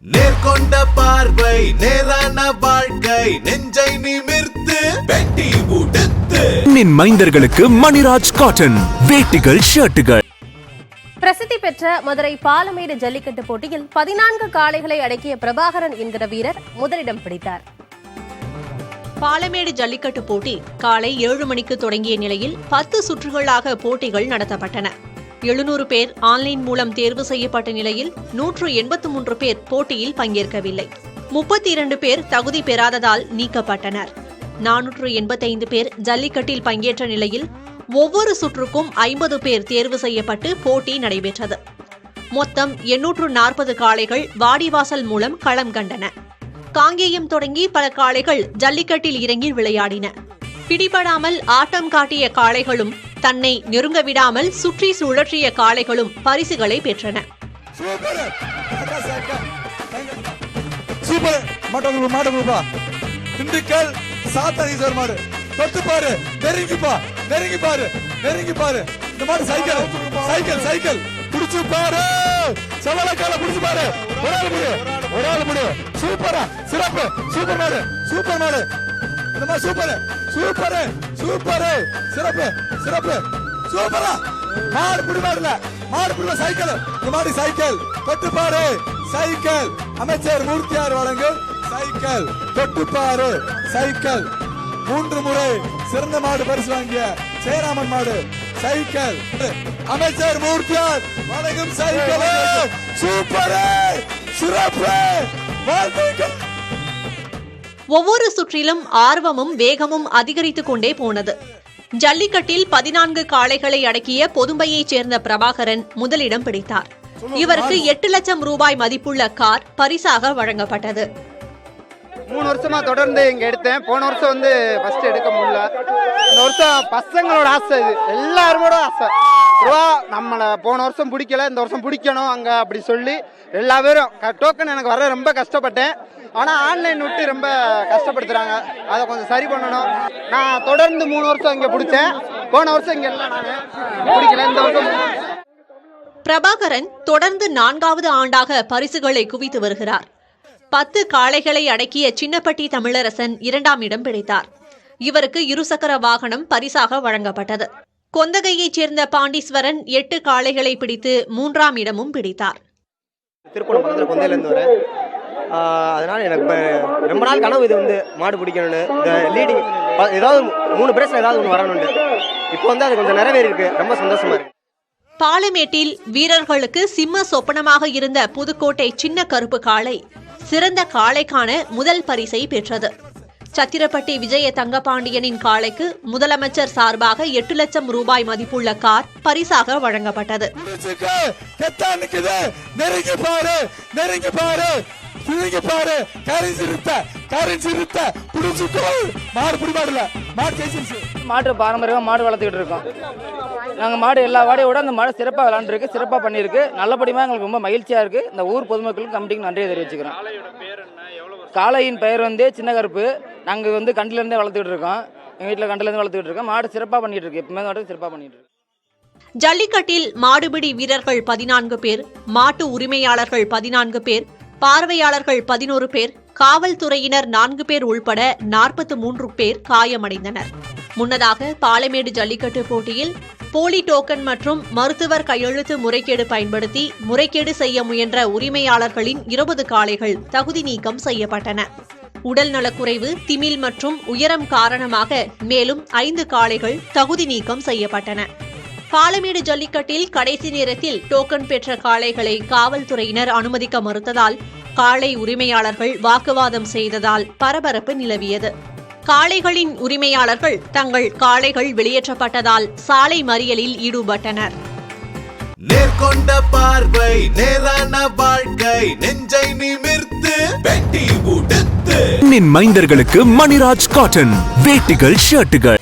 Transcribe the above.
நேர்கொண்ட பார்வை நேரான வாழ்க்கை நெஞ்சை நிமிர்த்து வெட்டி உடுத்து மைந்தர்களுக்கு மணிராஜ் காட்டன் வேட்டிகள் ஷர்ட்டுகள். பிரசித்தி பெற்ற மதுரை பாலமேடு ஜல்லிக்கட்டு போட்டியில் 14 காளைகளை அடக்கிய பிரபாகரன் என்கிற வீரர் முதலிடம் பிடித்தார். பாலமேடு ஜல்லிக்கட்டு போட்டி காலை 7 மணிக்கு தொடங்கிய நிலையில் 10 சுற்றுகளாக போட்டிகள் நடத்தப்பட்டன. 700 பேர் ஆன்லைன் மூலம் தேர்வு செய்யப்பட்ட நிலையில் 183 பேர் போட்டியில் பங்கேற்கவில்லை. 32 பேர் தகுதி பெறாததால் நீக்கப்பட்டனர். 485 பேர் ஜல்லிக்கட்டில் பங்கேற்ற நிலையில் ஒவ்வொரு சுற்றுக்கும் 50 பேர் தேர்வு செய்யப்பட்டு போட்டி நடைபெற்றது. மொத்தம் 840 காளைகள் வாடிவாசல் மூலம் களம் கண்டன. காங்கேயம் தொடங்கி பல காளைகள் ஜல்லிக்கட்டில் இறங்கி விளையாடின. பிடிபடாமல் ஆட்டம் காட்டிய காளைகளும் தன்னை நெருங்க விடாமல் சுற்றி சுழற்றிய காளைகளும் பரிசுகளை பெற்றன. அமைச்சர் மூர்த்தியார் வழங்கும் சைக்கிள் தொட்டுப்பாரு சைக்கிள் 3 முறை சிறந்த மாடு பரிசு வாங்கிய ஜெயராமன் மாடு சைக்கிள் அமைச்சர் மூர்த்தியார் வழங்கும் சைக்கிள் சூப்பர் சிறப்பு. ஒவ்வொரு சுற்றிலும் ஆர்வமும் வேகமும் அதிகரித்துக் கொண்டே போனது. ஜல்லிக்கட்டில் 14 காளைகளை அடக்கிய பொதும்பையைச் சேர்ந்த பிரபாகரன் முதலிடம் பிடித்தார். இவருக்கு 8 லட்சம் ரூபாய் மதிப்புள்ள கார் பரிசாக வழங்கப்பட்டது. 3 வருஷமா தொடர்ந்து இங்க எடுத்தேன். போன வருஷம் ஃபர்ஸ்ட் எடுக்க முடியல. இந்த வருஷம் பசங்களோட ஆசை, இது எல்லாரோட ஆசை. நம்மள போன வருஷம் பிடிக்கல, இந்த வருஷம் பிடிக்கணும் அங்க அப்படி சொல்லி எல்லா பேரும் டோக்கன் எனக்கு வர ரொம்ப கஷ்டப்பட்டேன். ஆனா ஆன்லைன் விட்டு ரொம்ப கஷ்டப்படுத்துறாங்க, அதை கொஞ்சம் சரி பண்ணணும். நான் தொடர்ந்து 3 வருஷம் இங்க பிடிச்சேன். போன வருஷம் இங்க எல்லாம் நான் பிடிக்கல, இந்த வருஷம். பிரபாகரன் தொடர்ந்து 4வது ஆண்டாக பரிசுகளை குவித்து வருகிறார். 10 காளைகளை அடக்கிய சின்னப்பட்டி தமிழரசன் 2ஆம் இடம் பிடித்தார். இவருக்கு இருசக்கர வாகனம் பரிசாக வழங்கப்பட்டது. கொந்தகையைச் சேர்ந்த பாண்டீஸ்வரன் 8 காளைகளை பிடித்து 3ஆம் இடமும் பிடித்தார். திருப்பூர் பக்கத்தில் கொந்தையிலேருந்து வரேன். அதனால் எனக்கு ரொம்ப நாள் கனவு இது மாடு பிடிக்கணும்னு. இந்த லீடிங் ஏதாவது 3 பிரேஸில் ஏதாவது ஒன்று வரணும்னு. இப்போ அது கொஞ்சம் நிறைவேறி இருக்கு, ரொம்ப சந்தோஷமா இருக்கு. பாலமேட்டில் வீரர்களுக்கு சிம்ம சொப்பனமாக இருந்த புதுக்கோட்டை சின்ன கருப்பு காளை சிறந்த காளைக்கான முதல் பரிசை பெற்றது. சத்திரப்பட்டி விஜய தங்கபாண்டியனின் காளைக்கு முதலமைச்சர் சார்பாக 8 லட்சம் ரூபாய் மதிப்புள்ள கார் பரிசாக வழங்கப்பட்டது. மாட்டு பாரம்பரியமா மாடு வளர்த்துக்கிட்டு இருக்கோம். நாங்க மாடு எல்லா வாடையோட அந்த மாடு சிறப்பாக விளையாண்டுருக்கு, சிறப்பாக பண்ணியிருக்கு. நல்லபடியாக எங்களுக்கு ரொம்ப மகிழ்ச்சியா இருக்கு. இந்த ஊர் பொதுமக்களுக்கு கமிட்டிக்கு நன்றியை தெரிவிச்சுக்கிறோம். காளையின் பெயர் சின்ன கருப்பு. நாங்கள் கண்டிலேருந்தே வளர்த்துக்கிட்டு இருக்கோம். எங்கள் வீட்டில் கண்டிலேருந்து வளர்த்துக்கிட்டு இருக்கோம். மாடு சிறப்பாக பண்ணிட்டு இருக்கு, எப்பவுமே சிறப்பாக பண்ணிட்டு இருக்கு. ஜல்லிக்கட்டில் மாடுபிடி வீரர்கள் 14 பேர், மாட்டு உரிமையாளர்கள் 14 பேர், பார்வையாளர்கள் 11 பேர், காவல்துறையினர் 4 பேர் உள்பட 43 பேர் காயமடைந்தனர். முன்னதாக பாலமேடு ஜல்லிக்கட்டு போட்டியில் போலி டோக்கன் மற்றும் மருத்துவர் கையெழுத்து முறைகேடு பயன்படுத்தி முறைகேடு செய்ய முயன்ற உரிமையாளர்களின் 20 காளைகள் தகுதி நீக்கம் செய்யப்பட்டன. உடல் நலக்குறைவு, திமில் மற்றும் உயரம் காரணமாக மேலும் 5 காளைகள் தகுதி நீக்கம் செய்யப்பட்டன. பாலமேடு ஜல்லிக்கட்டில் கடைசி நேரத்தில் டோக்கன் பெற்ற காளைகளை காவல்துறையினர் அனுமதிக்க மறுத்ததால் காளை உரிமையாளர்கள் வாக்குவாதம் செய்ததால் பரபரப்பு நிலவியது. காளைகளின் உரிமையாளர்கள் தங்கள் காளைகள் வெளியேற்றப்பட்டதால் சாலை மறியலில் ஈடுபட்டனர். நேர்கொண்ட பார்வை நேரான வாழ்க்கை நெஞ்சை நிமிர்த்து வெட்டி உடுத்து மைந்தர்களுக்கு மணிராஜ் காட்டன் வேட்டிகள் ஷர்ட்டுகள்.